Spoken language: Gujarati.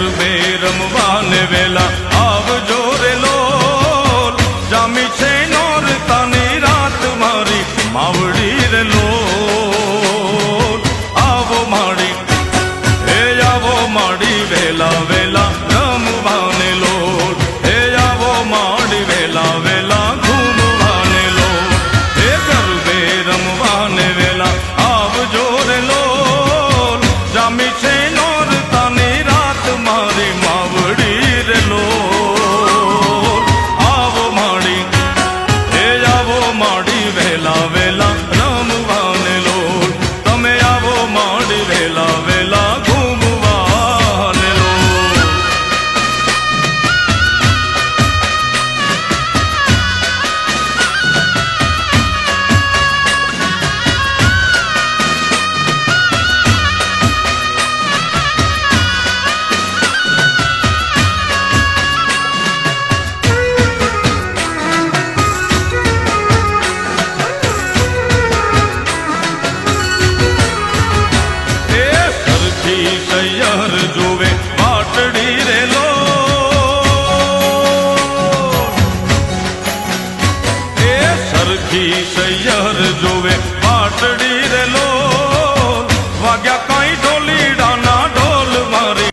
ગરબે રમવાને વેલા આવજો રે લોલ, જામી છે નોરતાની રાત મારી માવડી રે લોલ. આવો માડી હે આવો માડી વેલા વેલા રમવાને લોલ, હે આવો માડી વેલા વેલા ઘૂમવાને લોલ. હે ગરબે રમવાને વેલા આવજો રે લોલ, જામી છે નોરતાની રાત મારી માવડી રે લોલ. આવો માડી હે આવો માડી વેલા વેલા રમવાને લોલ, તમે આવો માડી વેલા વેલા ઘૂમવાને લોલ. સૈયર જોવે પાટડી રે લોલ, એ સરખી સૈયર જોવે